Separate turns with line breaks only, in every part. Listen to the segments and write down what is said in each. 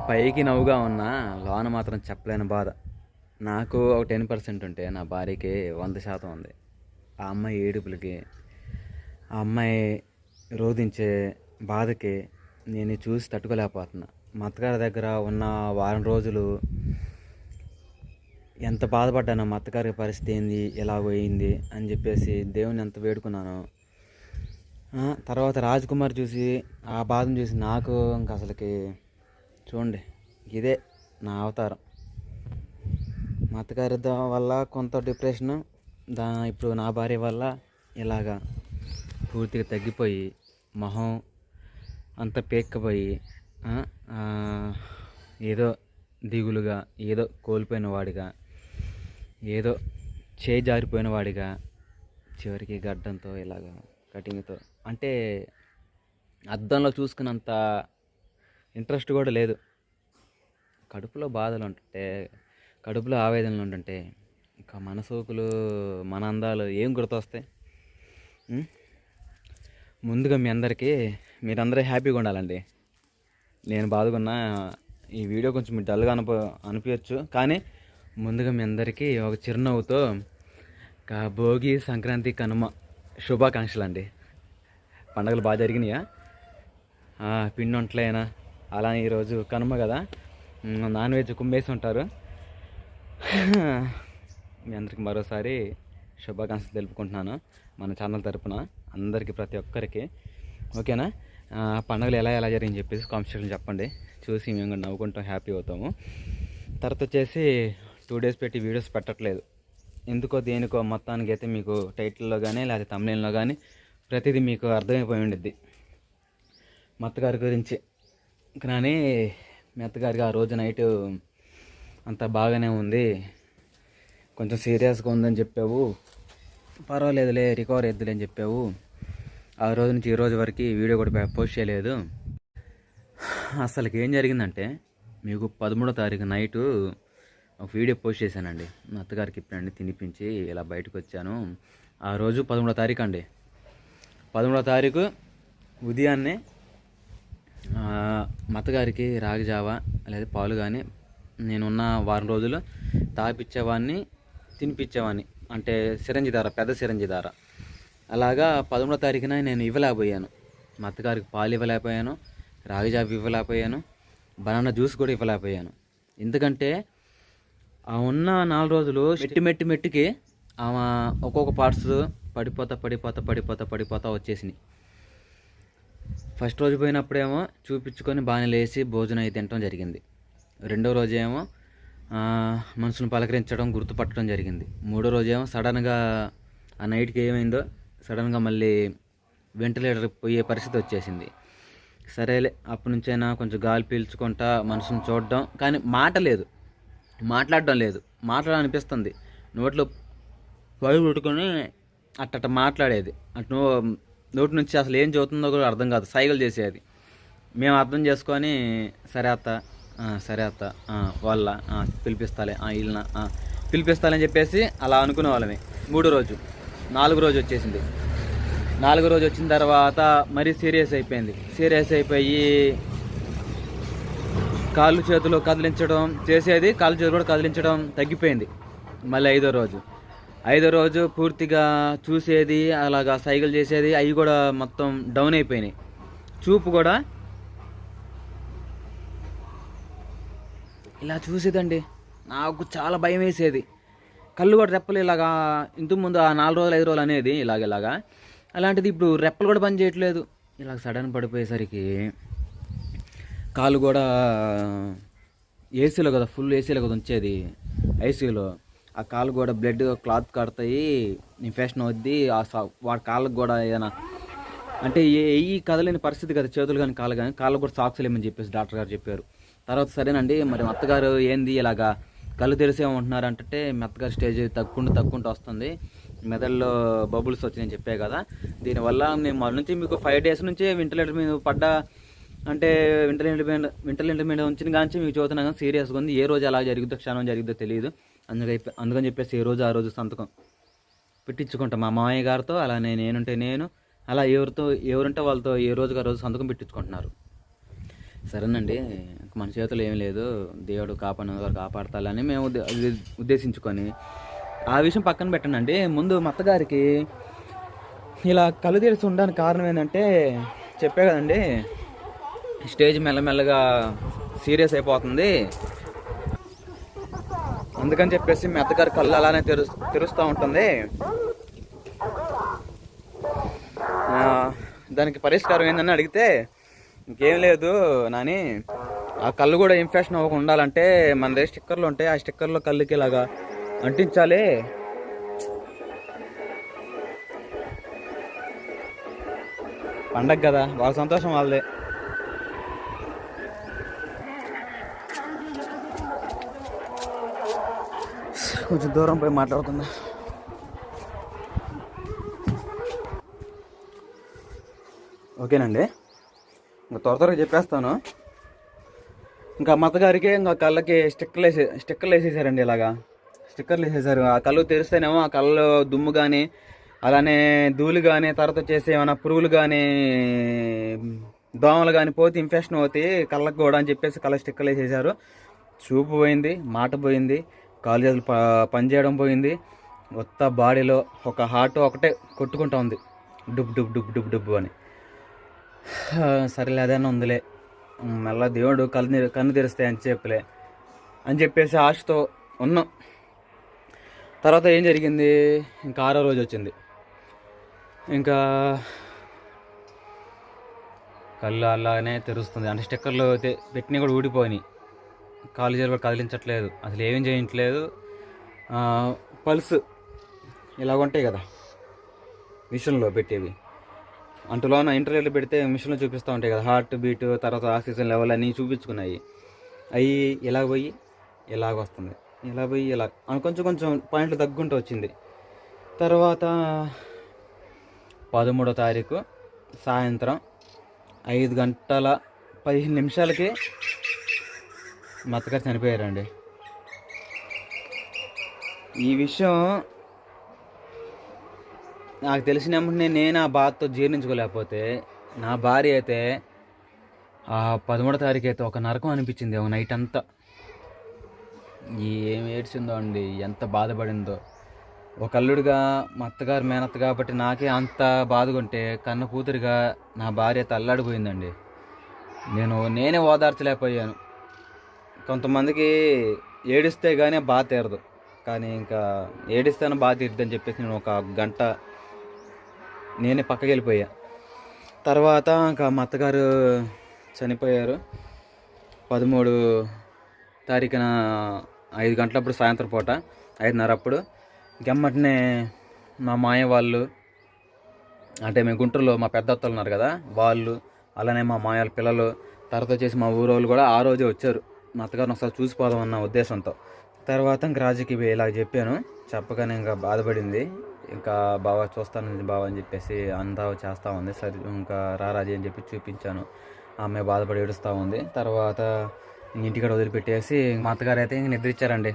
పైకి నవ్వుగా ఉన్నా లోన మాత్రం చెప్పలేని బాధ. నాకు ఒక 10% ఉంటే నా భార్యకి 100% ఉంది. ఆ అమ్మాయి ఏడుపులకి, ఆ అమ్మాయి రోదించే బాధకి నేను చూసి తట్టుకోలేకపోతున్నా. మా అత్తగారి దగ్గర ఉన్న వారం రోజులు ఎంత బాధపడ్డానో, మా అత్తగారి పరిస్థితి ఏంది, ఎలా పోయింది అని చెప్పేసి దేవుని ఎంత వేడుకున్నాను. తర్వాత రాజ్ కుమార్ చూసి ఆ బాధను చూసి నాకు ఇంక అసలుకి చూడండి, ఇదే నా అవతారం. మా అత్తగారి వల్ల కొంత డిప్రెషను, ఇప్పుడు నా భార్య వల్ల ఇలాగా పూర్తిగా తగ్గిపోయి మొహం అంత పేక్కపోయి ఏదో దిగులుగా, ఏదో కోల్పోయిన వాడిగా, ఏదో చేయి జారిపోయిన వాడిగా, చివరికి గడ్డంతో ఇలాగా కటింగ్తో, అంటే అద్దంలో చూసుకున్నంత ఇంట్రెస్ట్ కూడా లేదు. కడుపులో బాధలు ఉంటుంటే, కడుపులో ఆవేదనలు ఉంటుంటే ఇంకా మన సోకులు, మన అందాలు ఏం గుర్తొస్తాయి? ముందుగా మీ అందరికీ, మీరందరూ హ్యాపీగా ఉండాలండి. నేను బాధకున్నా ఈ వీడియో కొంచెం మీరు డల్గా అనిపించచ్చు, కానీ ముందుగా మీ అందరికీ ఒక చిరునవ్వుతో భోగి, సంక్రాంతి, కనుమ శుభాకాంక్షలు అండి. పండుగలు బాగా జరిగినాయా? పిండి వంటలైనా, అలా ఈరోజు కనుమ కదా, నాన్ వెజ్ కుమ్మేసి ఉంటారు. మీ అందరికి మరోసారి శుభాకాంక్షలు తెలుపుకుంటున్నాను మన ఛానల్ తరపున అందరికీ, ప్రతి ఒక్కరికి. ఓకేనా? పండుగలు ఎలా ఎలా జరిగింది చెప్పేసి కామెంట్ సెక్షన్లో చెప్పండి. చూసి మేము కూడా నవ్వుకుంటాం, హ్యాపీ అవుతాము. తర్వాత వచ్చేసి 2 days పెట్టి వీడియోస్ పెట్టట్లేదు. ఎందుకో దేనికో, మొత్తానికి అయితే మీకు టైటిల్లో కానీ లేకపోతే thumbnailలో కానీ ప్రతిదీ మీకు అర్థమైపోయి ఉండిద్ది మా అత్తగారి గురించి. కానీ మీ అత్తగారికి ఆ రోజు నైట్ అంతా బాగానే ఉంది, కొంచెం సీరియస్గా ఉందని చెప్పావు, పర్వాలేదులే రికవర్ అవుద్దులే అని చెప్పావు. ఆ రోజు నుంచి ఈ రోజు వరకు వీడియో కూడా పోస్ట్ చేయలేదు. అసలుకి ఏం జరిగిందంటే, మీకు 13వ తారీఖు నైటు ఒక వీడియో పోస్ట్ చేశానండి. మా అత్తగారికి ఇప్పుడండి తినిపించి ఇలా బయటకు వచ్చాను. ఆ రోజు 13వ తారీఖు అండి. 13వ తారీఖు ఉదయాన్నే మా అత్తగారికి రాగి జావా లేదా పాలు కానీ నేనున్న వారం రోజులు తాపిచ్చేవాడిని, తినిపించేవాడిని. అంటే సిరంజి ధార, పెద్ద సిరంజి ధార. అలాగా 13వ తారీఖున నేను ఇవ్వలేకపోయాను. మా అత్తగారికి పాలు ఇవ్వలేకపోయాను, రాగి జావ ఇవ్వలేకపోయాను, బనానా జ్యూస్ కూడా ఇవ్వలేకపోయాను. ఎందుకంటే ఆ ఉన్న 4 రోజులు మెట్టుకి ఆమె ఒక్కొక్క పార్ట్స్ పడిపోతా వచ్చేసినాయి. ఫస్ట్ రోజు పోయినప్పుడేమో చూపించుకొని బాగానే లేచి భోజనం అయితే తినడం జరిగింది. రెండో రోజేమో మనుషులను పలకరించడం, గుర్తుపట్టడం జరిగింది. మూడో రోజేమో సడన్గా ఆ నైట్కి ఏమైందో సడన్గా మళ్ళీ వెంటిలేటర్ పోయే పరిస్థితి వచ్చేసింది. సరేలే, అప్పటి నుంచైనా కొంచెం గాలి పీల్చుకుంటా మనుషుని చూడడం, కానీ మాట్లాడడం లేదు. మాట్లాడాలనిపిస్తుంది, నోట్లో పైపు పెట్టుకొని అట్ట మాట్లాడేది. అటు నోటి నుంచి అసలు ఏం చదువుతుందో కూడా అర్థం కాదు, సైగలు చేసేది. మేము అర్థం చేసుకొని సరే అత్త వాళ్ళ పిలిపిస్తాలే, వీళ్ళన పిలిపిస్తాలని చెప్పేసి అలా అనుకునే వాళ్ళమే. 3వ రోజు, 4వ రోజు వచ్చేసింది. 4వ రోజు వచ్చిన తర్వాత మరీ సీరియస్ అయిపోయి కాళ్ళు చేతులు కదిలించడం చేసేది, కాళ్ళు చేతులు కూడా కదిలించడం తగ్గిపోయింది. మళ్ళీ 5వ రోజు పూర్తిగా చూసేది, అలాగా సైకిల్ చేసేది, అవి కూడా మొత్తం డౌన్ అయిపోయినాయి. చూపు కూడా ఇలా చూసేదండి, నాకు చాలా భయం వేసేది. కళ్ళు కూడా రెప్పలు ఇలాగా, ఇంతకుముందు ఆ 4 రోజులు 5 రోజులు అనేది ఇలాగా, అలాంటిది ఇప్పుడు రెప్పలు కూడా పని చేయట్లేదు. ఇలా సడన్ పడిపోయేసరికి కాళ్ళు కూడా ఏసీలో కదా, ఫుల్ ఏసీలో కదా ఉంచేది, ఐసీయూలో. ఆ కాళ్ళు కూడా బ్లడ్ క్లాత్ కడతాయి, ఇన్ఫెక్షన్ అవుద్ది. వాడి కాళ్ళకు కూడా ఏదైనా అంటే కదలేని పరిస్థితి కదా, చేతులు కానీ కాళ్ళకు కూడా సాక్స్ లేమని చెప్పేసి డాక్టర్ గారు చెప్పారు. తర్వాత సరేనండి, మరి మా అత్తగారు ఏంది ఇలాగా కళ్ళు తెరిసేమంటున్నారు అంటే, మీ అత్తగారు స్టేజ్ తగ్గుకుంటూ వస్తుంది, మెదడులో బబుల్స్ వచ్చినాయని చెప్పే కదా. దీనివల్ల నేను మొదటి నుంచి మీకు 5 days నుంచి వెంటిలేటర్ మీద పడ్డా, అంటే వెంటిలేటర్ మీద ఉంచిన కానీ మీకు చూస్తున్నాను సీరియస్గా ఉంది. ఏ రోజు అలా జరుగుద్దో, క్షణం జరుగుద్దో తెలియదు. అందుకని చెప్పేసి ఆ రోజు సంతకం పెట్టించుకుంటాం మా మామయ్య గారితో, అలానే నేనుంటే నేను, అలా ఎవరుంటే వాళ్ళతో ఏ రోజుకి ఆ రోజు సంతకం పెట్టించుకుంటున్నారు. సరేనండి, మన చేతులు ఏం లేదు, దేవుడు కాపాడు కాపాడతాలని మేము ఉద్దేశించుకొని ఆ విషయం పక్కన పెట్టండి. ముందు మా అత్తగారికి ఇలా కళ్ళు తెరిచి ఉండడానికి కారణం ఏంటంటే చెప్పే కదండి, స్టేజ్ మెల్లమెల్లగా సీరియస్ అయిపోతుంది. అందుకని చెప్పేసి మీ అత్తగారి కళ్ళు అలానే తెరుస్తూ ఉంటుంది. దానికి పరిష్కారం ఏందని అడిగితే ఇంకేం లేదు నాని, ఆ కళ్ళు కూడా ఇన్ఫెక్షన్ అవ్వకుండా ఉండాలంటే మన దగ్గర స్టిక్కర్లు ఉంటాయి, ఆ స్టిక్కర్లో కళ్ళుకి ఇలాగా అంటించాలి. పండగ కదా, వాళ్ళ సంతోషం వాళ్ళదే. కొంచెం దూరం పోయి మాట్లాడుతున్నా. ఓకేనండి, ఇంకా త్వరగా చెప్పేస్తాను. ఇంకా మతగారికి ఇంకా కళ్ళకి స్టిక్కర్లు వేసేసారండి. ఇలాగా స్టిక్కర్లు వేసేసారు. ఆ కళ్ళు తెరిస్తేనేమో ఆ కళ్ళు దుమ్ము కానీ అలానే ధూళి కానీ తర్వాత వచ్చేసి ఏమైనా పురుగులు కానీ దోమలు కానీ పోతే ఇన్ఫెక్షన్ అవుతాయి కళ్ళకు కూడా అని చెప్పేసి కళ్ళ స్టిక్కర్లు వేసేసారు. చూపు పోయింది, మాట పోయింది, కాలు చేతులు పనిచేయడం పోయింది. మొత్తం బాడీలో ఒక హార్ట్ ఒకటే కొట్టుకుంటా ఉంది, dub dub dub dub dub అని. సరేలే అదేనా ఉందిలే, మళ్ళీ దేవుడు కన్ను తెరుస్తాయి అని చెప్పేసి ఆశతో ఉన్నాం. తర్వాత ఏం జరిగింది, ఇంకా 6వ రోజు వచ్చింది. ఇంకా కళ్ళు అలానే తెరుస్తుంది. అంటే స్టిక్కర్లు పెట్టినవి కూడా ఊడిపోయినాయి, కాలు చేతులు కూడా కదిలించట్లేదు, అసలు ఏం చేయట్లేదు. పల్స్ ఇలాగ ఉంటాయి కదా మిషన్లో పెట్టేవి, అంటులోన ఇంటర్వ్యూలో పెడితే మిషన్లో చూపిస్తూ ఉంటాయి కదా, హార్ట్ బీట్ తర్వాత ఆక్సిజన్ లెవెల్ అన్నీ చూపించుకున్నాయి. అవి ఇలా పోయి ఇలాగ వస్తుంది, ఇలా పోయి ఇలా కొంచెం కొంచెం పాయింట్లు తగ్గుంటూ వచ్చింది. తర్వాత 13వ తారీఖు సాయంత్రం 5:15 మా అత్తగారు చనిపోయారండి. ఈ విషయం నాకు తెలిసినప్పుడు నేను ఆ బాధతో జీర్ణించుకోలేకపోతే, నా భార్య అయితే ఆ 13వ తారీఖు అయితే ఒక నరకం అనిపించింది. ఒక నైట్ అంతా ఏం ఏడ్చిందో అండి, ఎంత బాధపడిందో. ఒక అల్లుడిగా మా అత్తగారు మేనత్త కాబట్టి నాకే అంత బాధగా ఉంటే, కన్న కూతురిగా నా భార్య తల్లాడిపోయిందండి. నేనే ఓదార్చలేకపోయాను. కొంతమందికి ఏడిస్తే కానీ బాధ తీరదు, కానీ ఇంకా ఏడిస్తేనే బాధ తీరుద్దని చెప్పేసి నేను ఒక గంట నేనే పక్కకి వెళ్ళిపోయా. తర్వాత ఇంకా మా అత్తగారు చనిపోయారు 13 తారీఖున 5 గంటలప్పుడు, సాయంత్రం పూట 5:30 అప్పుడు. గమ్మటనే మా మాయ వాళ్ళు, అంటే మేము గుంటూరులో మా పెద్ద అత్తలు ఉన్నారు కదా వాళ్ళు, అలానే మా మాయాల పిల్లలు, తర్వాత వచ్చేసి మా ఊరోళ్ళు కూడా ఆ రోజే వచ్చారు మా అత్తగారిని ఒకసారి చూసిపోదామన్న ఉద్దేశంతో. తర్వాత ఇంక రాజుకి ఇలా చెప్పాను, చెప్పగానే ఇంకా బాధపడింది. ఇంకా బాగా చూస్తాను బావ అని చెప్పేసి అంతా చేస్తూ ఉంది. సరే ఇంకా రాజీ అని చెప్పి చూపించాను. ఆమె బాధపడి ఏడుస్తూ ఉంది. తర్వాత ఇంటికాడ వదిలిపెట్టేసి మా అత్తగారు అయితే ఇంక నిద్రించారండి.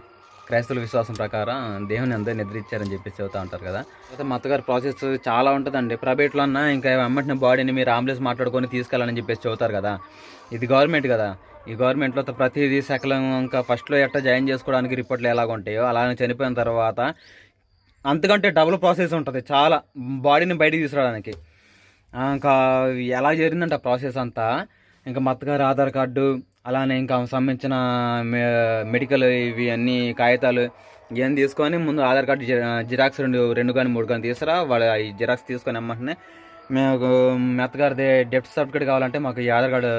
క్రైస్తవుల విశ్వాసం ప్రకారం దేవుని అందరూ నిద్రించారని చెప్పేసి చెబుతూ ఉంటారు కదా. తర్వాత మా అత్తగారి ప్రాసెస్ చాలా ఉంటుందండి. ప్రైవేట్లో అన్నా ఇంకా వెంబటిన బాడీని మీరు అంబులెన్స్ మాట్లాడుకొని తీసుకెళ్ళాలని చెప్పేసి చెబుతారు కదా. ఇది గవర్నమెంట్ కదా, ఈ గవర్నమెంట్లో ప్రతిదీ సకలం ఇంకా ఫస్ట్లో ఎట్లా జాయిన్ చేసుకోవడానికి రిపోర్ట్లు ఎలాగ ఉంటాయో అలానే చనిపోయిన తర్వాత అంతకంటే డబుల్ ప్రాసెస్ ఉంటుంది చాలా, బాడీని బయటికి తీసుకురావడానికి. ఇంకా ఎలా జరిగిందంటే ఆ ప్రాసెస్ అంతా, ఇంకా మా అత్తగారి ఆధార్ కార్డు అలానే ఇంకా సంబంధించిన మెడికల్ ఇవి అన్ని కాగితాలు ఇవన్నీ తీసుకొని ముందు ఆధార్ కార్డు జిరాక్స్ రెండు కానీ 3 కానీ తీసుకురా. వాళ్ళు ఈ జిరాక్స్ తీసుకొని అమ్మంటనే మేము మా అత్తగారిది డెత్ సర్టిఫికేట్ కావాలంటే మాకు ఈ ఆధార్ కార్డు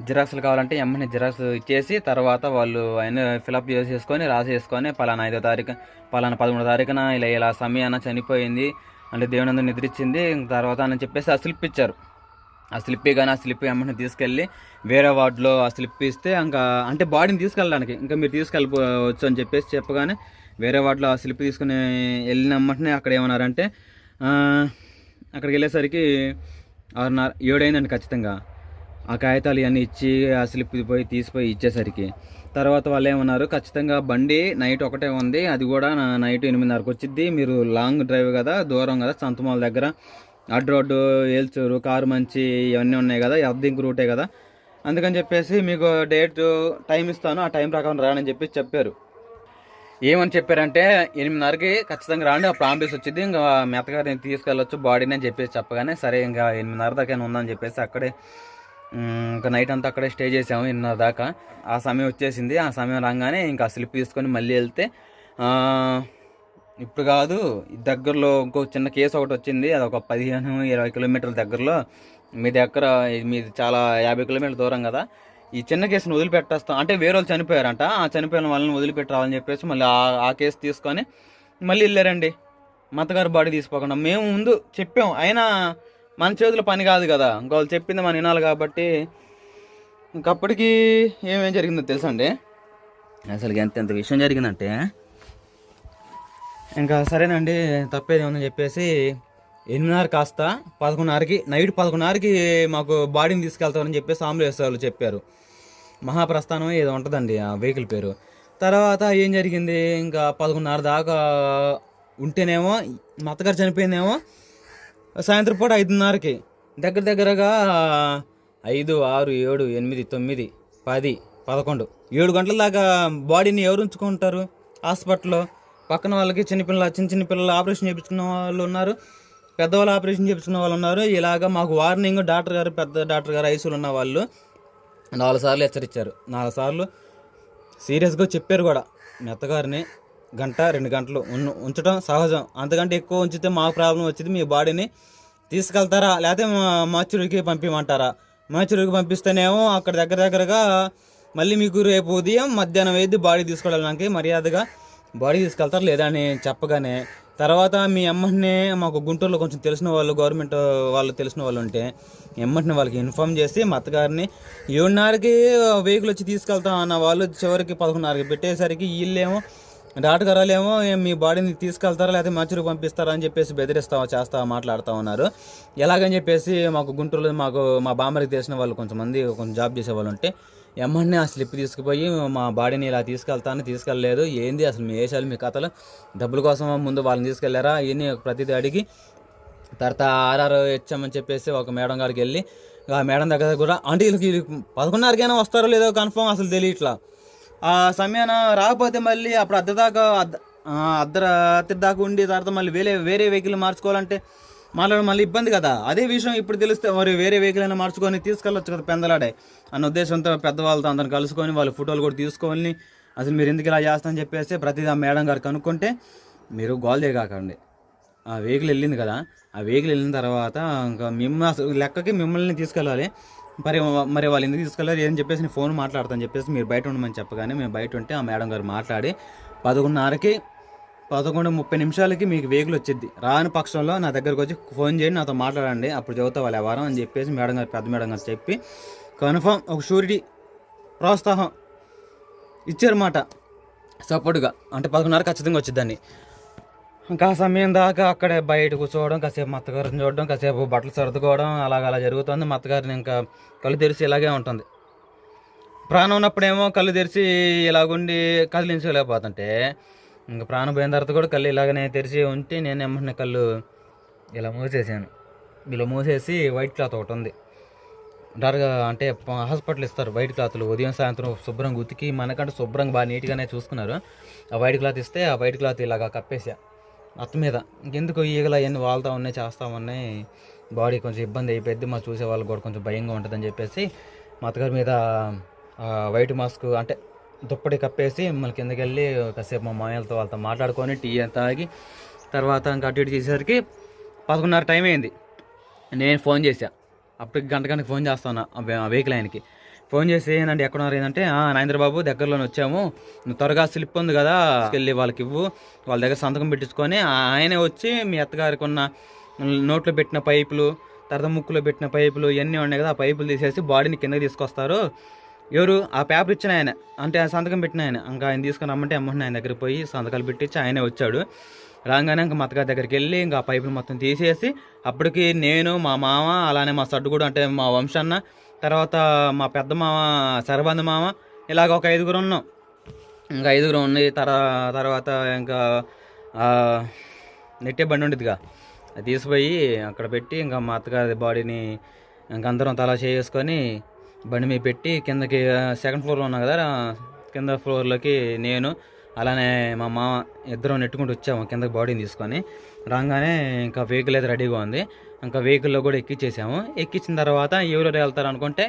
జిరాక్స్లు కావాలంటే ఎమ్మని జిరాక్స్ ఇచ్చేసి తర్వాత వాళ్ళు ఆయన ఫిలప్ చేసేసుకొని రాసేసుకొని పలానా 5వ తారీఖు పలానా 13వ తారీఖున ఇలా సమయాన చనిపోయింది అంటే దేవుని అందరూ నిద్రించింది తర్వాత అని చెప్పేసి ఆ స్లిప్ ఇచ్చారు. ఆ స్లిప్ కానీ ఆ స్లిప్ ఎమ్మని తీసుకెళ్ళి వేరే వార్డులో ఆ స్లిప్ ఇస్తే ఇంకా అంటే బాడీని తీసుకెళ్ళడానికి ఇంకా మీరు తీసుకెళ్ళిపోవచ్చు అని చెప్పేసి చెప్పగానే వేరే వార్డులో ఆ స్లిప్ తీసుకుని వెళ్ళినమ్మటనే అక్కడ ఏమన్నారంటే అక్కడికి వెళ్ళేసరికి 6:30 7 అయిందండి ఖచ్చితంగా. ఆ కాగితాలు ఇవన్నీ ఇచ్చి ఆ స్లిప్ తీసిపోయి ఇచ్చేసరికి తర్వాత వాళ్ళు ఏమన్నారు, ఖచ్చితంగా బండి నైట్ ఒకటే ఉంది, అది కూడా నైట్ 8:30కి వచ్చిద్ది, మీరు లాంగ్ డ్రైవ్ కదా, దూరం కదా, సంతమాల దగ్గర అడ్డు రోడ్డు ఏల్చూరు కారు మంచి ఇవన్నీ ఉన్నాయి కదా, అర్ధింక్ రూటే కదా, అందుకని చెప్పేసి మీకు డేట్ టైం ఇస్తాను, ఆ టైం ప్రకారం రానని చెప్పేసి చెప్పారు. ఏమని చెప్పారంటే 8:30కి ఖచ్చితంగా రాండి, అప్పుడు ఆంబులెన్స్ వచ్చింది, ఇంకా మీ అత్తగారిని తీసుకెళ్ళొచ్చు బాడీని అని చెప్పేసి చెప్పగానే సరే ఇంకా 8:30 దాకా ఉందని చెప్పేసి అక్కడే ఇంకా నైట్ అంతా అక్కడే స్టే చేసాము 8:30 దాకా. ఆ సమయం వచ్చేసింది. ఆ సమయం రాగానే ఇంకా స్లిప్ తీసుకొని మళ్ళీ వెళ్తే ఇప్పుడు కాదు, దగ్గరలో ఇంకో చిన్న కేసు ఒకటి వచ్చింది, అది ఒక 15-20 కిలోమీటర్ల దగ్గరలో. మీ దగ్గర మీది చాలా 50 కిలోమీటర్ల దూరం కదా, ఈ చిన్న కేసును వదిలిపెట్టేస్తాం అంటే వేరే వాళ్ళు చనిపోయారంట, ఆ చనిపోయిన వాళ్ళని వదిలిపెట్టి రావాలని చెప్పేసి మళ్ళీ ఆ కేసు తీసుకొని మళ్ళీ వెళ్ళారండి. మతగారు బాడీ తీసుకోకుండా మేము ముందు చెప్పాం, అయినా మన చేతుల పని కాదు కదా, ఇంకోళ్ళు చెప్పింది మనం వినాలి కాబట్టి. ఇంకప్పటికి ఏమేం జరిగిందో తెలుసా అండి, అసలు ఎంత విషయం జరిగిందంటే, ఇంకా సరేనండి తప్పేది ఏమని చెప్పేసి 8:30 కాస్త 11:30కి, నైట్ 11:30కి మాకు బాడీని తీసుకెళ్తామని చెప్పేసి ఆంబులెన్స్ వాళ్ళు చెప్పారు. మహాప్రస్థానం ఏదో ఉంటుందండి ఆ వెహికల్ పేరు. తర్వాత ఏం జరిగింది, ఇంకా 11:30 దాకా ఉంటేనేమో మా అత్తగారు చనిపోయిందేమో సాయంత్రం పూట 5:30కి, దగ్గరగా 5, 6, 7, 8, 9, 10, 11, 7 గంటల దాకా బాడీని ఎవరు ఉంచుకుంటారు హాస్పిటల్లో? పక్కన వాళ్ళకి చిన్న పిల్లలు ఆపరేషన్ చేయించుకున్న వాళ్ళు ఉన్నారు, పెద్దవాళ్ళు ఆపరేషన్ చేయించుకున్న వాళ్ళు ఉన్నారు. ఇలాగ మాకు వార్నింగ్ పెద్ద డాక్టర్ గారు ఐసీలు ఉన్న వాళ్ళు 4 సార్లు హెచ్చరించారు. 4 సార్లు సీరియస్గా చెప్పారు కూడా, మీ అత్తగారిని 1-2 గంటలు ఉంచడం సహజం, అంతకంటే ఎక్కువ ఉంచితే మాకు ప్రాబ్లం వచ్చింది, మీ బాడీని తీసుకెళ్తారా లేకపోతే మార్చురీకి పంపించమంటారా? మార్చురీకి పంపిస్తేనేమో అక్కడ దగ్గరగా మళ్ళీ మీకు రేపు ఉదయం మధ్యాహ్నం అయ్యింది బాడీ తీసుకోవడానికి, మర్యాదగా బాడీ తీసుకెళ్తారు లేదా అని చెప్పగానే, తర్వాత మీ అమ్మని మాకు గుంటూరులో కొంచెం తెలిసిన వాళ్ళు, గవర్నమెంట్ వాళ్ళు తెలిసిన వాళ్ళు ఉంటే ఎమ్మటిని వాళ్ళకి ఇన్ఫామ్ చేసి మా అత్తగారిని 7:30కి వెహికల్ వచ్చి తీసుకెళ్తాం అన్న వాళ్ళు చివరికి 11:30కి పెట్టేసరికి వీళ్ళేమో డాక్టర్ గారేమో మీ బాడీని తీసుకెళ్తారా లేకపోతే మచ్చురికి పంపిస్తారా అని చెప్పేసి చేస్తా మాట్లాడుతూ ఉన్నారు. ఎలాగని చెప్పేసి మాకు గుంటూరులో మా బామ్మరికి తెలిసిన వాళ్ళు కొంచెం జాబ్ చేసేవాళ్ళు ఉంటే ఎమ్మడిని ఆ స్లిప్ తీసుకుపోయి మా బాడీని ఇలా తీసుకెళ్ళలేదు, ఏంది అసలు మీ వేషాలు, మీ కథలు, డబ్బుల కోసం ముందు వాళ్ళని తీసుకెళ్లారా, ఇవన్నీ ప్రతిదీ అడిగి తర్వాత ఆర్ఆర్ ఇచ్చామని చెప్పేసి ఒక మేడం గారికి వెళ్ళి ఆ మేడం దగ్గర కూడా అంటే వీళ్ళకి 11:30కైనా వస్తారో లేదో కన్ఫర్మ్ అసలు తెలియట్లా. ఆ సమయాన రాకపోతే మళ్ళీ అప్పుడు అర్ధరాత్రి దాకా ఉండి తర్వాత మళ్ళీ వేరే వెహికల్ మార్చుకోవాలంటే మళ్ళీ ఇబ్బంది కదా. అదే విషయం ఇప్పుడు తెలిస్తే మరి వేరే వెహికల్ అయినా మార్చుకొని తీసుకెళ్ళొచ్చు కదా పెందలాడే అన్న ఉద్దేశంతో పెద్దవాళ్ళతో అందరిని కలుసుకొని వాళ్ళ ఫోటోలు కూడా తీసుకొని అసలు మీరు ఎందుకు ఇలా చేస్తామని చెప్పేసి ప్రతిదీ ఆ మేడం గారు కనుక్కుంటే, మీరు గోల్ దిగాకండి, ఆ వెహికల్ వెళ్ళింది కదా, ఆ వెహికల్ వెళ్ళిన తర్వాత ఇంకా అసలు లెక్కకి మిమ్మల్ని తీసుకెళ్ళాలి, మరి వాళ్ళు ఎందుకు తీసుకెళ్ళారు ఏం చెప్పేసి నేను ఫోన్ మాట్లాడతాను చెప్పేసి మీరు బయట ఉండమని చెప్పగానే మేము బయట ఉంటే ఆ మేడం గారు మాట్లాడి 11:30కి 11:30 మీకు వెహికల్ వచ్చింది, రాని పక్షంలో నా దగ్గరకు వచ్చి ఫోన్ చేయండి, నాతో మాట్లాడండి, అప్పుడు చదువుతా వాళ్ళు ఎవరం అని చెప్పేసి పెద్ద మేడం గారు చెప్పి కన్ఫర్మ్ ఒక షూరిటీ ప్రోత్సాహం ఇచ్చారన్నమాట సపోర్ట్గా. అంటే 11:30 ఖచ్చితంగా వచ్చిందని. ఇంకా సమయం దాకా అక్కడే బయట కూర్చోవడం, కాసేపు మత్తగారిని చూడడం, కాసేపు బట్టలు సర్దుకోవడం అలా జరుగుతుంది. మత్తగారిని ఇంకా కళ్ళు తెరిచి ఇలాగే ఉంటుంది. ప్రాణం ఉన్నప్పుడేమో కళ్ళు తెరిచి ఇలాగుండి కదిలించలేకపోతుంటే, ఇంకా ప్రాణం పోయిన తర్వాత కూడా కళ్ళు ఇలాగనే తెరిచి ఉంటే నేను ఏమన్నా కళ్ళు ఇలా మూసేసాను. ఇలా మూసేసి వైట్ క్లాత్ ఒకటి ఉంది, డైరెక్ట్గా అంటే హాస్పిటల్ ఇస్తారు వైట్ క్లాత్లు, ఉదయం సాయంత్రం శుభ్రంగా ఉతికి మనకంటే శుభ్రంగా బాగా నీట్గానే చూసుకున్నారు. ఆ వైట్ క్లాత్ ఇస్తే ఆ వైట్ క్లాత్ ఇలాగా కప్పేసా అత్త మీద. ఇంకెందుకు ఈగలు అవన్నీ వాళ్తూ ఉన్నాయి, చేస్తూ ఉన్నాయి, బాడీ కొంచెం ఇబ్బంది అయిపోద్ది, మా చూసే వాళ్ళకి కూడా కొంచెం భయంగా ఉంటుందని చెప్పేసి మా అత్తగారి మీద వైట్ మాస్క్ అంటే దుప్పటి కప్పేసి మళ్ళీ కిందకి వెళ్ళి కాసేపు మా మామయ్యలతో వాళ్ళతో మాట్లాడుకొని టీ తాగి తర్వాత ఇంకా అటు ఇటు చేసేసరికి 11:30 టైం అయింది. నేను ఫోన్ చేశా, అప్పటికి గంటకి ఫోన్ చేస్తాను ఆ వెహికల్ ఆయనకి. ఫోన్ చేసి ఏంటంటే ఎక్కడ ఉన్నారు ఏంటంటే, నరేంద్ర బాబు దగ్గరలోనే వచ్చాము, నువ్వు త్వరగా స్లిప్ ఉంది కదా వెళ్ళి వాళ్ళకి ఇవ్వు, వాళ్ళ దగ్గర సంతకం పెట్టించుకొని ఆయనే వచ్చి మీ అత్తగారికి ఉన్న నోట్లో పెట్టిన పైపులు, తర్వాత ముక్కులో పెట్టిన పైపులు ఇవన్నీ ఉన్నాయి కదా, ఆ పైపులు తీసేసి బాడీని కిందకి తీసుకొస్తారు. ఎవరు ఆ పేపర్ ఇచ్చిన ఆయన అంటే ఆ సంతకం పెట్టిన ఆయన, ఇంకా ఆయన తీసుకొని రమ్మంటే అమ్మంటే ఆయన దగ్గరికి పోయి సంతకాలు పెట్టించి ఆయనే వచ్చాడు. రాగానే ఇంకా మత్తగారి దగ్గరికి వెళ్ళి ఇంకా ఆ పైపులు మొత్తం తీసేసి, అప్పటికి నేను మా మామ అలానే మా సడ్డు కూడా అంటే మా వంశన్న, తర్వాత మా పెద్ద మామ శరబంధ మామ, ఇలాగ ఒక 5గురు ఉన్నాం. ఇంకా 5గురు ఉండి తర్వాత ఇంకా నెట్టే బండి ఉండేదిగా, అది తీసిపోయి అక్కడ పెట్టి ఇంకా మా అత్తగారి బాడీని ఇంక అందరం తలా చేసుకొని బండి మీద పెట్టి కిందకి సెకండ్ ఫ్లోర్లో ఉన్నా కదా, కింద ఫ్లోర్లోకి నేను అలానే మా మామ ఇద్దరం నెట్టుకుంటూ వచ్చాము కిందకి బాడీని తీసుకొని. రాగానే ఇంకా వెహికల్ అయితే రెడీగా ఉంది. ఇంకా వెహికల్లో కూడా ఎక్కించేసాము. ఎక్కించిన తర్వాత ఎవరెవరు వెళ్తారు అనుకుంటే,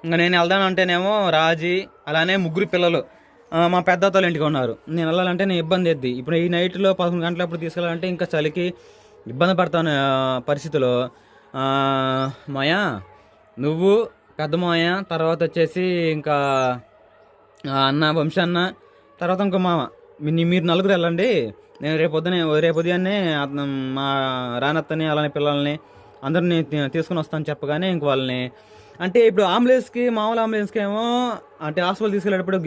ఇంకా నేను వెళ్దానంటేనేమో రాజీ అలానే ముగ్గురు పిల్లలు మా పెద్దతోళ్ళ ఇంటికి ఉన్నారు. నేను వెళ్ళాలంటే నేను ఇబ్బంది ఎద్ది. ఇప్పుడు ఈ నైట్లో 11 గంటలప్పుడు తీసుకెళ్ళాలంటే ఇంకా చలికి ఇబ్బంది పడతాను పరిస్థితిలో. మాయా నువ్వు, పెద్ద మాయ, తర్వాత వచ్చేసి ఇంకా అన్న వంశన్న, తర్వాత ఇంకో మామ, మీరు నలుగురు వెళ్ళండి. నేను రేపు ఉదయాన్నే మా రానత్తని అలానే పిల్లల్ని అందరినీ తీసుకుని వస్తాను చెప్పగానే ఇంక వాళ్ళని, అంటే ఇప్పుడు అంబులెన్స్కి మామూలు అంబులెన్స్కి ఏమో అంటే హాస్పిటల్ తీసుకెళ్ళేటప్పుడు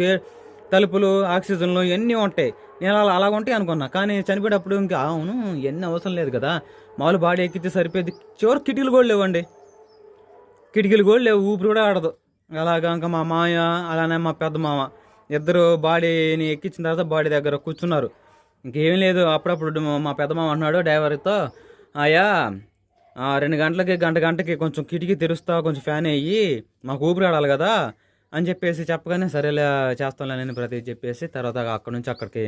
తలుపులు, ఆక్సిజన్లు ఇవన్నీ ఉంటాయి. నేను అలాగ ఉంటాయి అనుకున్నా. కానీ చనిపోయేటప్పుడు ఇంకా అవును ఇవన్నీ అవసరం లేదు కదా, మామూలు బాడీ ఎక్కితే సరిపోయింది. చివరి కిటికీలు కూడా లేవండి, కిటికీలు కూడా లేవు, ఊపిరి కూడా ఆడదు. అలాగా ఇంకా మా మాయ అలానే మా పెద్ద మామ ఇద్దరు బాడీని ఎక్కించిన తర్వాత బాడీ దగ్గర కూర్చున్నారు. ఇంకేం లేదు. అప్పుడప్పుడు మా పెద్ద మామ అంటున్నాడు డ్రైవర్తో, ఆయా 2 గంటలకి గంటకి కొంచెం కిటికీ తెరుస్తా, కొంచెం ఫ్యాన్ వేయి, మాకు ఊపిరి ఆడాలి కదా అని చెప్పేసి చెప్పగానే సరేలే చేస్తానులేనని ప్రతి చెప్పేసి తర్వాత అక్కడ నుంచి అక్కడికి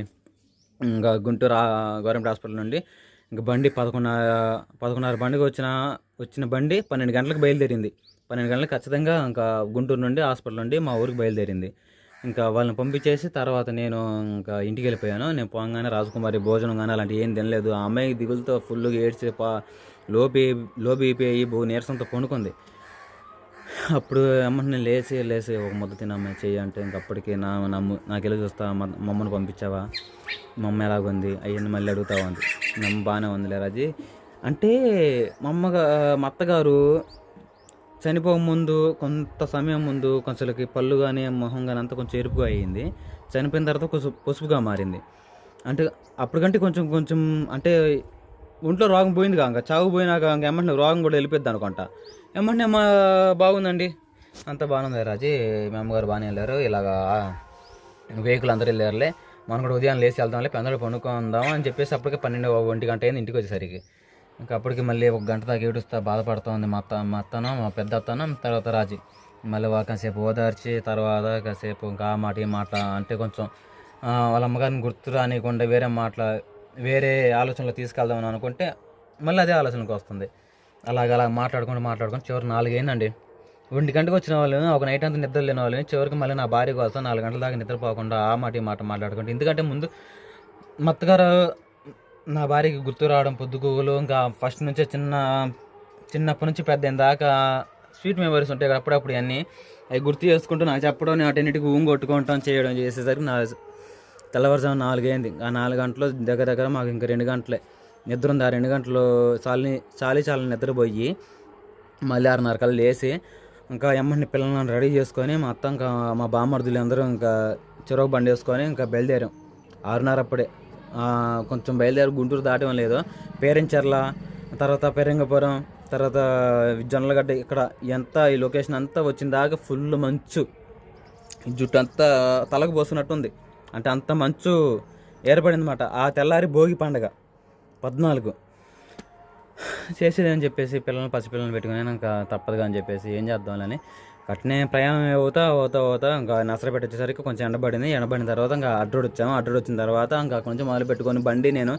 ఇంకా గుంటూరు గవర్నమెంట్ హాస్పిటల్ నుండి ఇంకా బండి 11:30 బండికి వచ్చిన బండి 12 గంటలకు బయలుదేరింది. 12 గంటలకు ఖచ్చితంగా ఇంకా గుంటూరు నుండి హాస్పిటల్ నుండి మా ఊరికి బయలుదేరింది. ఇంకా వాళ్ళని పంపించేసి తర్వాత నేను ఇంకా ఇంటికి వెళ్ళిపోయాను. నేను పోగానే రాజకుమారి భోజనం కానీ అలాంటి ఏం తినలేదు. ఆ అమ్మాయి దిగులతో ఫుల్గా ఏడ్చి లో బీపీ అయ్యి నీరసంతో పండుకుంది. అప్పుడు అమ్మని లేచి ఒక ముద్ద తినమ్మాయి చెయ్యి అంటే ఇంక అప్పటికి నాకు ఎలా చూస్తా, మమ్మల్ని పంపించావా, మా అమ్మ ఎలాగుంది అవన్నీ మళ్ళీ అడుగుతావా అంది. మా అమ్మ బాగానే ఉందిలే రాజీ అంటే. మా అత్తగారు చనిపోకముందు కొంత సమయం ముందు కొంచెంకి పళ్ళు కానీ మొహం కానీ అంతా కొంచెం ఎరుపుగా అయ్యింది. చనిపోయిన తర్వాత కొంచెం పసుపుగా మారింది. అంటే అప్పటికంటే కొంచెం అంటే ఒంట్లో రోగం పోయింది కాక, చావు పోయినాక ఏమంటే రోగం కూడా వెళ్ళిపోద్ది అనుకుంటా. ఏమంటే బాగుందండి, అంతా బాగుంది రాజీ. మా అమ్మగారు బాగానే వెళ్ళారు. ఇలాగా వెహికల్ అందరూ వెళ్ళారులే, మనం కూడా ఉదయం లేచి వెళ్దాంలే, అందరూ పండుకుందాం అని చెప్పేసి అప్పటికే 12-1 గంట అయింది ఇంటికి వచ్చేసరికి. ఇంకా అప్పటికి మళ్ళీ 1 గంట దాకా ఏడుస్తా బాధపడుతూ ఉంది మా అత్తను, మా పెద్ద అత్తను, తర్వాత రాజీ. మళ్ళీ కాసేపు ఓదార్చి తర్వాత కాసేపు ఇంకా మాట ఈ మాట అంటే కొంచెం వాళ్ళ అమ్మగారిని గుర్తు రానియకుండా వేరే ఆలోచనలో తీసుకెళ్దామని అనుకుంటే మళ్ళీ అదే ఆలోచనకు వస్తుంది. అలా మాట్లాడుకుంటూ చివరి 4 అయిందండి. 1 గంటకు వచ్చిన వాళ్ళని, ఒక నైట్ అంతా నిద్ర లేని వాళ్ళని, చివరికి మళ్ళీ నా భార్య కోసం 4 గంటల దాకా నిద్రపోకుండా ఆ మాట ఈ మాట మాట్లాడుకుంటూ, ఎందుకంటే ముందు మా అత్తగారు నా భార్యకి గుర్తు రావడం పొద్దుగూగులు ఇంకా ఫస్ట్ నుంచే చిన్నప్పటి నుంచి పెద్ద దాకా స్వీట్ మెమరీస్ ఉంటాయి అప్పుడప్పుడు అన్నీ అవి గుర్తు చేసుకుంటూ నాకు చెప్పడం, నేను అటన్నిటికి కొట్టుకుంటాం చేయడం చేసేసరికి నా తెల్లవారుజాము 4 అయింది. ఆ 4 గంటలు దగ్గర మాకు ఇంకా 2 గంటలే నిద్ర ఉంది. ఆ 2 గంటలు చాలా నిద్రపోయి మళ్ళీ 6:30 కల్లా లేచి ఇంకా ఎమ్మని పిల్లలను రెడీ చేసుకొని మా అత్త ఇంకా మా బామ్మర్దులు అందరూ ఇంకా చెరువు బండి వేసుకొని ఇంకా బయలుదేరాం. 6:30 అప్పుడే కొంచెం బయలుదేరి గుంటూరు దాటం లేదు, పేరంచెర్ల, తర్వాత పెరంగపురం, తర్వాత జొన్నలగడ్డ, ఇక్కడ ఈ లొకేషన్ అంతా వచ్చిన దాకా ఫుల్ మంచు, జుట్టు అంతా తలకు పోస్తున్నట్టుంది. అంటే అంత మంచు ఏర్పడిందన్నమాట. ఆ తెల్లారి భోగి పండగ 14 చేసేదని చెప్పేసి పసిపిల్లలను పెట్టుకుని ఇంకా తప్పదుగా అని చెప్పేసి ఏం చేద్దామని అట్నే ప్రయాణం అవుతా ఇంకా నసరపేట వచ్చేసరికి కొంచెం ఎండబడిన తర్వాత ఇంకా అడ్రోడ్ వచ్చిన తర్వాత ఇంకా అక్కడ నుంచి మొదలు పెట్టుకొని బండి నేను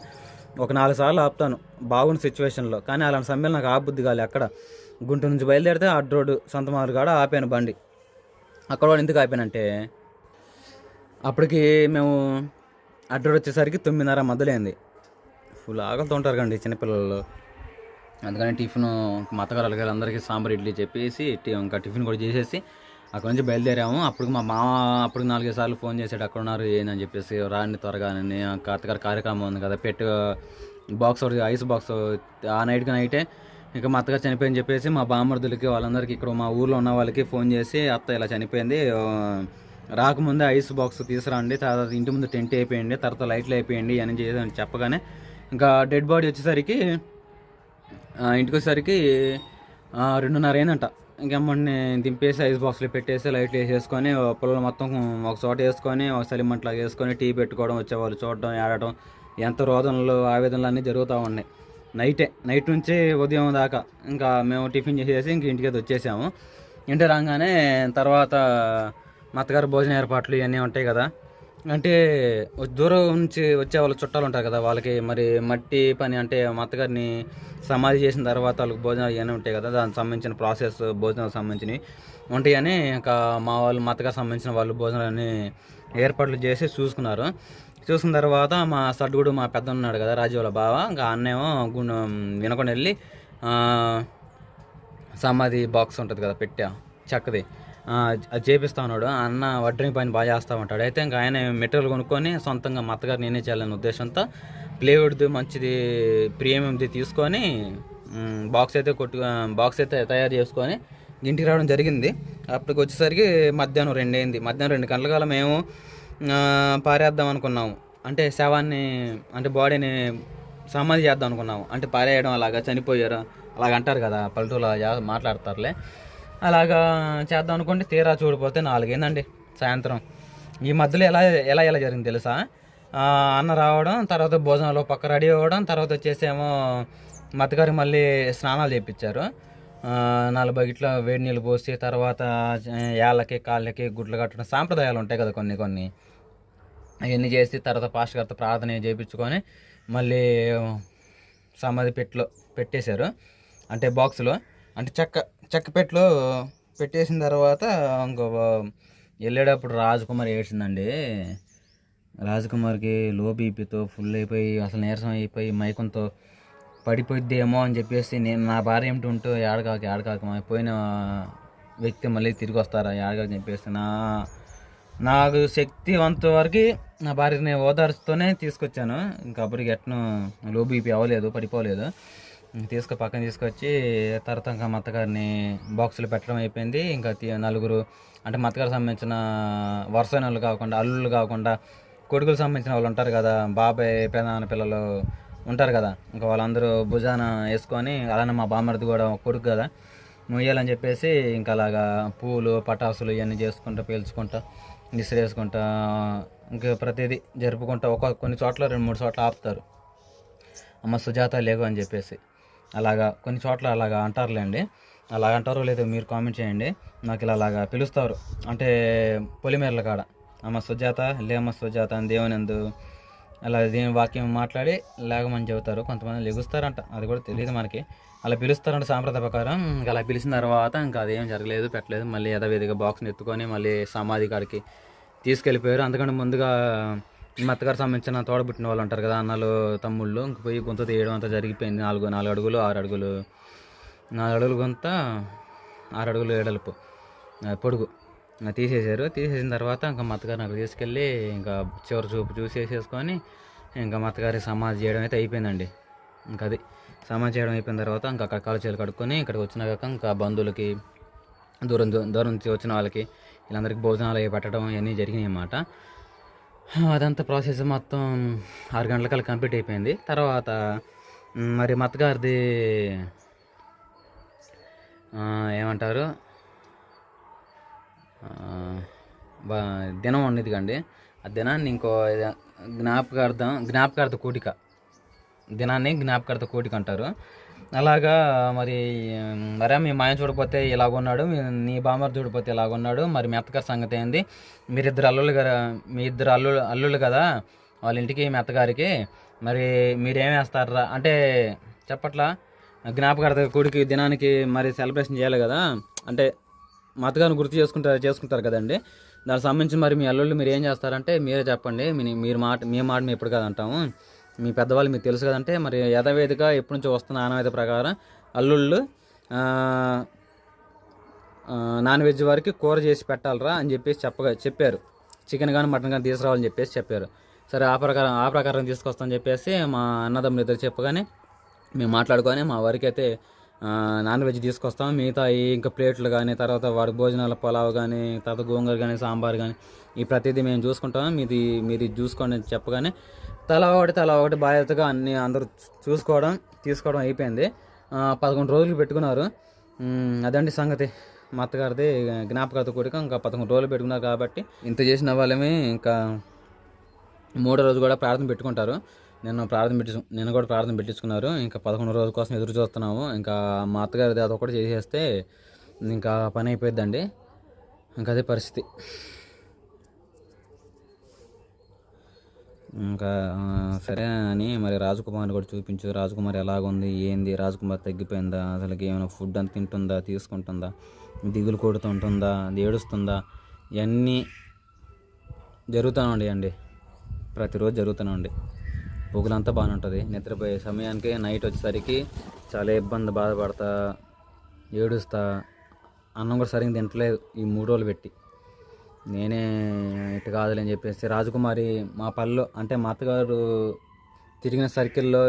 ఒక 4 సార్లు ఆపుతాను బాగున్న సిచ్యువేషన్లో. కానీ అలాంటి సమయంలో నాకు ఆపుద్ది కాదు. అక్కడ గుంటూరు నుంచి బయలుదేరితే అడ్రోడ్ సొంతమారు కాడ ఆపాను బండి. అక్కడ కూడా ఎందుకు ఆపానంటే అప్పటికి మేము అడ్రోడ్ వచ్చేసరికి 9:30 మధ్యలేంది. ఫుల్ ఆకలితో ఉంటారు కండి చిన్నపిల్లలు. అందుకని టిఫిన్ మా అత్తగారు అలాగే అందరికీ సాంబార్ ఇడ్లీ చెప్పేసి ఇంకా టిఫిన్ కూడా చేసేసి అక్కడ నుంచి బయలుదేరాము. అప్పుడు మా మామ 4-5 సార్లు ఫోన్ చేసాడు, అక్కడ ఉన్నారు ఏందని చెప్పేసి, రాండి త్వరగా అని. అత్తగారి కార్యక్రమం ఉంది కదా, బాక్స్ ఒకటి ఐస్ బాక్స్ ఆ నైటే ఇంకా మా అత్తగారు చనిపోయిందని చెప్పేసి మా బామ్మర్దులకి వాళ్ళందరికీ ఇక్కడ మా ఊర్లో ఉన్న వాళ్ళకి ఫోన్ చేసి అత్త ఇలా చనిపోయింది, రాకముందే ఐస్ బాక్స్ తీసుకురండి, తర్వాత ఇంటి ముందు టెంట్ అయిపోయింది, తర్వాత లైట్లు అయిపోయింది అని చేసి చెప్పగానే ఇంకా డెడ్ బాడీ వచ్చేసరికి ఇంటికి వచ్చేసరికి 2:30 అయిందంట. ఇంకేమన్నా దింపేసి ఐస్ బాక్స్లో పెట్టేసి లైట్లు వేసేసుకొని పిల్లలు మొత్తం ఒక చోట వేసుకొని ఒక సలిమంట్లాగా వేసుకొని టీ పెట్టుకోవడం, వచ్చేవాళ్ళు చూడడం, ఆడటం, ఎంత రోదనలు ఆవేదనలు అన్నీ జరుగుతూ ఉన్నాయి. నైట్ నుంచి ఉదయం దాకా ఇంకా మేము టిఫిన్ చేసేసి ఇంక ఇంటికి వచ్చేసాము. ఇంటి రాగానే తర్వాత మా అత్తగారు భోజన ఏర్పాట్లు ఇవన్నీ ఉంటాయి కదా. అంటే దూరం నుంచి వచ్చే వాళ్ళు చుట్టాలు ఉంటారు కదా, వాళ్ళకి మరి మట్టి పని అంటే మా అత్తగారిని సమాధి చేసిన తర్వాత వాళ్ళకి భోజనాలు ఇవన్నీ ఉంటాయి కదా, దానికి సంబంధించిన ప్రాసెస్ భోజనాలకు సంబంధించినవి ఉంటాయని ఇంకా మా వాళ్ళు మా అత్తగారికి సంబంధించిన వాళ్ళు భోజనాలన్నీ ఏర్పాట్లు చేసి చూసుకున్న తర్వాత మా సడ్డుగుడు మా పెద్ద ఉన్నాడు కదా రాజు వాళ్ళ బావ, ఇంకా అన్నేమో వినకుండా వెళ్ళి సమాధి బాక్స్ ఉంటుంది కదా పెట్టా చెక్కది, అది చేపిస్తా ఉన్నాడు. అన్న వడ్రింగ్ పని బాగా చేస్తూ ఉంటాడు. అయితే ఇంకా ఆయన మెటీరియల్ కొనుక్కొని సొంతంగా మా అత్తగారు నేనే చేయాలనే ఉద్దేశంతో ప్లేవుడ్ది మంచిది ప్రీమియంది తీసుకొని బాక్స్ అయితే తయారు చేసుకొని ఇంటికి రావడం జరిగింది. అప్పటికి వచ్చేసరికి మధ్యాహ్నం 2 అయింది. మధ్యాహ్నం 2 గంటల కాలం మేము పారేద్దాం అనుకున్నాము. అంటే శవాన్ని అంటే బాడీని సమాధి చేద్దాం అనుకున్నాము. అంటే పారేయడం అలాగా చనిపోయారు అలాగ అంటారు కదా పల్లెటూరులో మాట్లాడతారులే, అలాగా చేద్దాం అనుకుంటే తీరా చూడిపోతే 4 అయిందండి సాయంత్రం. ఈ మధ్యలో ఎలా జరిగింది తెలుసా? అన్న రావడం, తర్వాత భోజనాలు పక్క రెడీ అవ్వడం, తర్వాత వచ్చేసేమో మత్తగారికి మళ్ళీ స్నానాలు చేయించారు. 4 బకెట్ల వేడి నీళ్ళు పోసి తర్వాత ఏళ్ళకి కాళ్ళకి గుడ్లు కట్టడం సాంప్రదాయాలు ఉంటాయి కదా కొన్ని అవన్నీ చేసి తర్వాత పాస్టర్ గారితో ప్రార్థన చేయించుకొని మళ్ళీ సమాధి పెట్టేశారు. అంటే బాక్స్లో అంటే చెక్క పెట్టులో పెట్టేసిన తర్వాత ఇంకో వెళ్ళేటప్పుడు రాజకుమారి ఏడ్చిందండి. రాజకుమారికి లో బీపీతో ఫుల్ అయిపోయి అసలు నీరసం అయిపోయి మైకంతో పడిపోయిద్దేమో అని చెప్పేసి నేను నా భార్య ఏమిటి ఉంటూ ఏడకాక పోయిన వ్యక్తి మళ్ళీ తిరిగి వస్తారా ఏడకాక చెప్పేసి నాకు శక్తివంత వరకు నా భార్యని ఓదార్చుతూనే తీసుకొచ్చాను. ఇంకా అప్పటికి ఎట్ను లో బీపీ అవ్వలేదు, పడిపోలేదు. పక్కన తీసుకొచ్చి తర్వాత ఇంకా మత్తగారిని బాక్సులు పెట్టడం అయిపోయింది. ఇంకా 4 అంటే మత్తగారికి సంబంధించిన వరుసైనలు కాకుండా అల్లుళ్ళు కాకుండా కొడుకులు సంబంధించిన వాళ్ళు ఉంటారు కదా, బాబాయ్ పెదనాన్న పిల్లలు ఉంటారు కదా, ఇంకా వాళ్ళందరూ భుజాన వేసుకొని అలానే మా బామ్మర్ది కూడా కొడుకు కదా మొయ్యాలని చెప్పేసి ఇంకా అలాగా పూలు పటాసులు ఇవన్నీ చేసుకుంటా పీల్చుకుంటా విసిరేసుకుంటా ఇంకా ప్రతిదీ జరుపుకుంటా కొన్ని చోట్ల 2-3 చోట్ల ఆపుతారు అమ్మ సుజాత లేగు అని చెప్పేసి. అలాగా కొన్ని చోట్ల అలాగా అంటారులేండి, అలా అంటారో లేదో మీరు కామెంట్ చేయండి. నాకు అలాగా పిలుస్తారు అంటే పొలిమేరల కాడ అమ్మ సుజాత లేమ్మ సుజాత అని దేవునందు అలా దేవుని వాక్యం మాట్లాడి లేగమని చెబుతారు. కొంతమంది లెగుస్తారంట, అది కూడా తెలియదు మనకి. అలా పిలుస్తారంట సాంప్రదాయ ప్రకారం. ఇంకా అలా పిలిచిన తర్వాత ఇంకా అదేం జరగలేదు, పెట్టలేదు. మళ్ళీ యథావిధిగా బాక్స్ని ఎత్తుకొని మళ్ళీ సమాధి కాడికి తీసుకెళ్ళిపోయారు. అందుకంటే ముందుగా మత్తగారు సంబంధించిన తోడబుట్టిన వాళ్ళు ఉంటారు కదా, అన్నలు తమ్ముళ్ళు, ఇంక పోయి గుంత తీయడం అంతా జరిగిపోయింది. 4 అడుగులు 6 అడుగులు 4 అడుగులు గుంత 6 అడుగులు ఎడల్పు పొడుగు తీసేసిన తర్వాత ఇంకా మత్తగారిని అక్కడ తీసుకెళ్ళి ఇంకా చివరి చూపు చూసేసుకొని ఇంకా మత్తగారికి సమాధి చేయడం అయితే అయిపోయిందండి. ఇంకా అది సమాధి చేయడం అయిపోయిన తర్వాత ఇంకా అక్కడ కాలు చేతులు కడుక్కొని ఇక్కడికి వచ్చినాక ఇంకా బంధువులకి దూరం నుంచి వచ్చిన వాళ్ళకి వీళ్ళందరికీ భోజనాలు అవి పెట్టడం ఇవన్నీ జరిగినాయి అన్నమాట. అదంతా ప్రాసెస్ మొత్తం 6 గంటలకల్లా కంప్లీట్ అయిపోయింది. తర్వాత మరి మత్తగారిది ఏమంటారు దినం ఉండేది కండి. ఆ దినాన్ని ఇంకో జ్ఞాపకార్థ కూడిక దినాన్ని జ్ఞాపకార్థ కూడిక అంటారు. అలాగా మరి మీ మాయం చూడకపోతే ఇలాగున్నాడు, నీ బామ్మర్ చూడకపోతే ఇలాగున్నాడు, మరి మీ అత్తగారి సంగతి ఏంది, మీ ఇద్దరు అల్లుళ్ళు కదా వాళ్ళ ఇంటికి మీ అత్తగారికి, మరి మీరేం వేస్తారా అంటే చెప్పట్లా జ్ఞాపకార్థ కూడికి దినానికి మరి సెలబ్రేషన్ చేయాలి కదా, అంటే మా అత్తగారిని గుర్తు చేసుకుంటారు కదండి. దానికి సంబంధించి మరి మీ అల్లుళ్ళు మీరు ఏం చేస్తారంటే మీరే చెప్పండి. మీ మాట మేము ఎప్పుడు కదా అంటాము, మీ పెద్దవాళ్ళు మీకు తెలుసు కదంటే మరి యథావేదిక ఎప్పటి నుంచో వస్తున్న ఆనవాయితీ ప్రకారం అల్లుళ్ళు నాన్ వెజ్ వారికి కూర చేసి పెట్టాలరా అని చెప్పేసి చెప్పారు. చికెన్ కానీ మటన్ కానీ తీసుకురావాలని చెప్పేసి చెప్పారు. సరే ఆ ప్రకారం తీసుకొస్తామని చెప్పేసి మా అన్నదమ్ములు ఇద్దరు చెప్పగానే మేము మాట్లాడుకొని మా వారికి అయితే నాన్ వెజ్ తీసుకొస్తాం. మిగతా ఇంకా ప్లేట్లు కానీ తర్వాత వాడి భోజనాల పొలావ్ కానీ తర్వాత గోంగూర కానీ సాంబార్ కానీ ఈ ప్రతిదీ మేము చూసుకుంటాం, మీరు చూసుకోండి అని చెప్పగానే తలా ఒకటి బాధ్యతగా అన్నీ అందరూ తీసుకోవడం అయిపోయింది. 11 రోజులు పెట్టుకున్నారు. అదండి సంగతి. మా అత్తగారిది జ్ఞాపకార్థ కూడిక ఇంకా 11 రోజులు పెట్టుకున్నారు కాబట్టి ఇంత చేసిన వాళ్ళమే ఇంకా 3వ రోజు కూడా ప్రార్థన పెట్టుకుంటారు. నిన్న కూడా ప్రార్థన పెట్టించుకున్నారు. ఇంకా 11 రోజుల కోసం ఎదురు చూస్తున్నాము. ఇంకా మా అత్తగారిది అదొకటి చేసేస్తే ఇంకా పని అయిపోయిద్దండి. ఇంకా అదే పరిస్థితి. ఇంకా సరే అని మరి రాజకుమార్ కూడా చూపించు, రాజకుమార్ ఎలాగుంది ఏంది, రాజకుమార్ తగ్గిపోయిందా, అసలుకి ఏమైనా ఫుడ్ అంత తింటుందా, తీసుకుంటుందా, దిగులు కొడుతుంటుందా, ఏడుస్తుందా, ఇవన్నీ జరుగుతూనే ఉండేయండి. ప్రతిరోజు జరుగుతూనే ఉండి పొగులంతా బాగానే ఉంటుంది. నిద్రపోయే సమయానికి నైట్ వచ్చేసరికి చాలా ఇబ్బంది, బాధపడతా, ఏడుస్తా, అన్నం కూడా సరిగ్గా తింటలేదు ఈ 3 రోజులు పెట్టి. నేనే ఇటు కాదులే అని చెప్పేసి రాజకుమారి మా పల్లెలో, అంటే మా అత్తగారు తిరిగిన సర్కిల్లో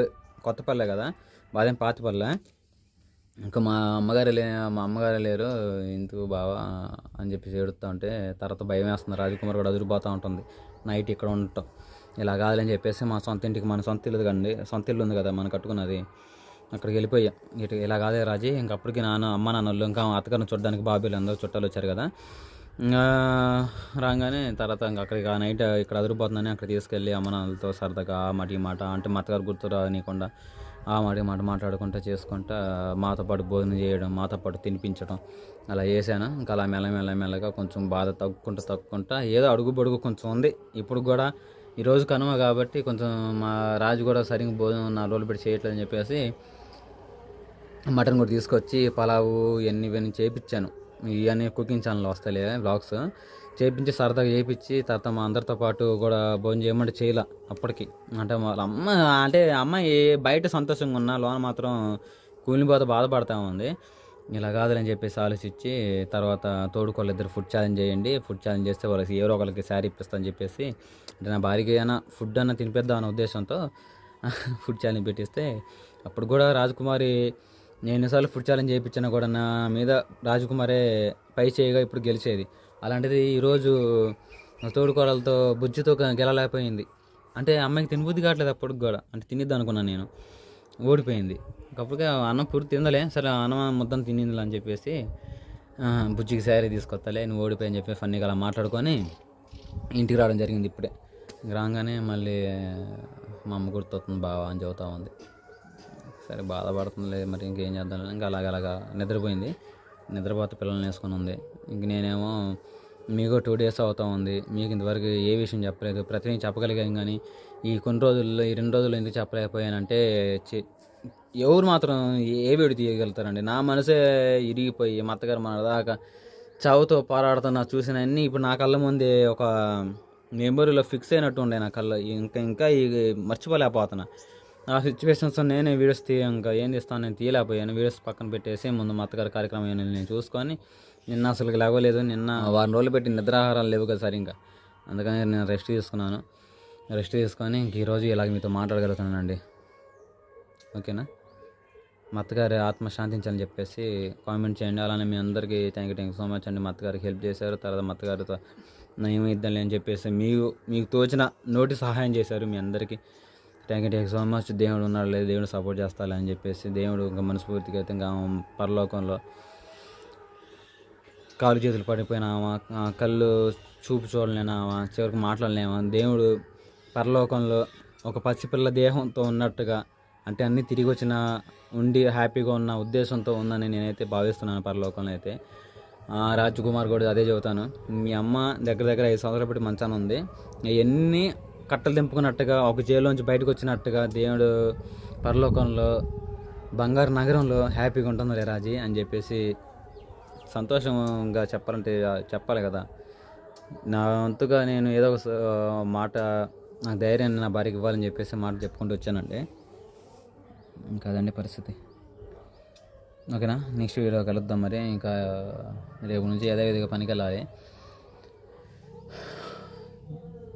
కొత్తపల్లె కదా, బాదేం పాతపల్లె. ఇంకా మా అమ్మగారు లేరు ఎందుకు బావా అని చెప్పేసి ఏడుస్తూ ఉంటే తర్వాత భయం వేస్తుంది. రాజకుమార్ కూడా అదిరిపోతూ ఉంటుంది నైట్ ఇక్కడ ఉండటం. ఇలా కాదులని చెప్పేసి మా సొంత ఇంటికి, మన సొంత ఇల్లు కండి, సొంత ఇల్లు ఉంది కదా మనం కట్టుకున్నది, అక్కడికి వెళ్ళిపోయా. ఇటు ఇలా కాదే రాజీ, ఇంకప్పటికి అమ్మ నాన్నలు ఇంకా అత్తగారిని చూడడానికి బాబీలు అందరూ చుట్టాలు వచ్చారు కదా. రాగానే తర్వాత ఇంకా అక్కడికి ఆ నైట్ ఇక్కడ అదిరిపోతుందని అక్కడ తీసుకెళ్ళి అమ్మ నాన్నలతో సరదాగా ఆ మాట ఈ మాట, అంటే మా అత్తగారు గుర్తు రానియకుండా ఆ మాట ఈ మాట మాట్లాడుకుంటూ చేసుకుంటా మాతో పాటు భోజనం చేయడం, మాతో పాటు తినిపించడం అలా చేశాను. ఇంకా అలా మెల్లగా కొంచెం బాధ తగ్గుకుంటా ఏదో అడుగు పొడుగు కొంచెం ఉంది. ఇప్పుడు కూడా ఈరోజు కనుమ కాబట్టి కొంచెం మా రాజు కూడా సరిగ్గా భోజనం 4 రోజులు పెట్టి చేయట్లేదని చెప్పేసి మటన్ కూడా తీసుకొచ్చి పలావు ఇవన్నీ చేయించాను. ఇవన్నీ కుకింగ్ ఛానల్ వస్తాయి బ్లాగ్స్ చేయించి సరదాగా చేయించి తర్వాత మా అందరితో పాటు కూడా భోజనం చేయమంటే చేయలే అప్పటికి. అంటే వాళ్ళ అమ్మ, అంటే అమ్మాయి బయట సంతోషంగా ఉన్నా లోన మాత్రం కూలిపోతే బాధపడతా ఉంది. ఇలా కాదులని చెప్పేసి ఆలోచించి తర్వాత తోడుకోళ్ళిద్దరు ఫుడ్ ఛాలెంజ్ చేయండి, ఫుడ్ ఛాలెంజ్ చేస్తే వాళ్ళకి ఎవరో ఒకరికి శారీ ఇప్పిస్తాను చెప్పేసి, అంటే నా భార్యకి అయినా ఫుడ్ అన్న తినిపిద్దాం అనే ఉద్దేశంతో ఫుడ్ ఛాలెంజ్ పెట్టిస్తే, అప్పుడు కూడా రాజకుమారి నేను ఎన్నిసార్లు ఫుడ్ ఛాలెంజ్ చేయించినా కూడా నా మీద రాజకుమారే పై చేయగా ఇప్పుడు గెలిచేది. అలాంటిది ఈరోజు తోడుకోడలతో బుజ్జితో గెలలేకపోయింది. అంటే అమ్మాయికి తినబుద్ధి కావట్లేదు అప్పటికి కూడా, అంటే తినిద్దాం అనుకున్నాను నేను, ఓడిపోయింది. అప్పటికే అన్నం పూర్తి తిందలే, సరే అన్నం ముద్దం తినిందిలే అని చెప్పేసి బుజ్జికి శారీ తీసుకొస్తాలే నువ్వు ఓడిపోయి అని చెప్పి ఫన్నీగా అలా మాట్లాడుకొని ఇంటికి రావడం జరిగింది. ఇప్పుడే రాగానే మళ్ళీ మా అమ్మ గుర్తొస్తుంది బావా అని చెబుతూ ఉంది. సరే బాధపడుతుంది మరి ఇంకేం చేద్దాం, ఇంకా అలాగా నిద్రపోయింది. నిద్రపోతే పిల్లల్ని వేసుకొని ఉంది. ఇంక నేనేమో మీకు 2 డేస్ అవుతూ ఉంది, మీకు ఇంతవరకు ఏ విషయం చెప్పలేదు, ప్రతిదీ చెప్పగలిగాను కానీ ఈ 2 రోజుల్లో ఎందుకు చెప్పలేకపోయానంటే ఎవరు మాత్రం ఏ వీడియో తీయగలుగుతారండి. నా మనసే ఇరిగిపోయి మా అత్తగారు మన దాకా చావుతో పోరాడుతున్నా చూసిన అన్నీ ఇప్పుడు నా కళ్ళ ముందే ఒక మెమొరీలో ఫిక్స్ అయినట్టు ఉండే నా కళ్ళ. ఇంకా మర్చిపోలేకపోతున్నా ఆ సిచ్యువేషన్స్. నేనే వీడియోస్ ఇంకా ఏం తీస్తాను, నేను తీయలేకపోయాను. వీడియోస్ పక్కన పెట్టేసి ముందు మా అత్తగారి కార్యక్రమం నేను చూసుకొని, నిన్న అసలు లేవలేదు. నిన్న 1 రోజులు పెట్టి నిద్రాహారాలు లేవు కదా సరే, ఇంకా అందుకని నేను రెస్ట్ తీసుకున్నాను. రెస్ట్ తీసుకొని ఇంక ఈరోజు ఇలాగ మీతో మాట్లాడగలుగుతున్నానండి. ఓకేనా, మా అత్తగారి ఆత్మ శాంతించాలని చెప్పేసి కామెంట్ చేయండి. అలానే మీ అందరికీ థ్యాంక్ యూ సో మచ్ అండి. మా అత్తగారికి హెల్ప్ చేశారు, తర్వాత మా అత్తగారితో నయమిద్దాంలే అని చెప్పేసి మీకు తోచిన నోటి సహాయం చేశారు. మీ అందరికీ థ్యాంక్ యూ సో మచ్. దేవుడు ఉన్నాడు లేదు, దేవుడు సపోర్ట్ చేస్తాడు అని చెప్పేసి దేవుడు ఇంకా మనస్ఫూర్తిగా అయితే ఇంకా పరలోకంలో కాలు చేతులు పడిపోయినామా, కళ్ళు చూపు చూడలేనామా, చివరికి మాట్లాడలేమా, దేవుడు పరలోకంలో ఒక పసిపిల్ల దేహంతో ఉన్నట్టుగా, అంటే అన్నీ తిరిగి వచ్చిన ఉండి హ్యాపీగా ఉన్న ఉద్దేశంతో ఉందని నేనైతే భావిస్తున్నాను పరలోకంలో అయితే. రాజ్కుమార్ కూడా అదే చెబుతాను. మీ అమ్మ దగ్గర 5 సంవత్సరాలు పెట్టి మంచాన ఉంది, ఎన్ని కట్టలు దింపుకున్నట్టుగా ఒక జైల్లోంచి బయటకు వచ్చినట్టుగా దేవుడు పరలోకంలో బంగారు నగరంలో హ్యాపీగా ఉంటుంది రాజీ అని చెప్పేసి సంతోషంగా చెప్పాలి కదా. నా వంతుగా నేను ఏదో ఒక మాట, నాకు ధైర్యాన్ని నా భార్యకి ఇవ్వాలని చెప్పేసి మాట చెప్పుకుంటూ వచ్చానండి. ఇంకా అదండి పరిస్థితి. ఓకేనా, నెక్స్ట్ వీడియో కలుద్దాం. మరి ఇంకా రేపు నుంచి యథావిధిగా పనికి వెళ్ళాలి.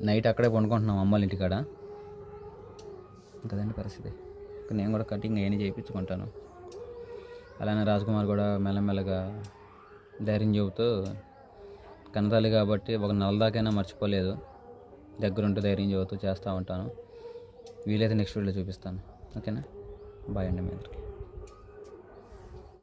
నైట్ అక్కడే పండుకుంటున్నాం అమ్మాళ్ళ ఇంటికాడ. ఇంకదండి పరిస్థితి. నేను కూడా కటింగ్ అవన్నీ చేయించుకుంటాను. అలానే రాజ్కుమార్ కూడా మెల్లమెల్లగా ధైర్యం చెబుతూ, కన్నతల్లి కాబట్టి ఒక నెల దాకైనా మర్చిపోలేదు, దగ్గరుంటే ధైర్యం చెబుతూ చేస్తూ ఉంటాను. వీలైతే నెక్స్ట్ వీడియోలో చూపిస్తాను. ఓకేనా, బాయ్ అండి మీ అందరికీ.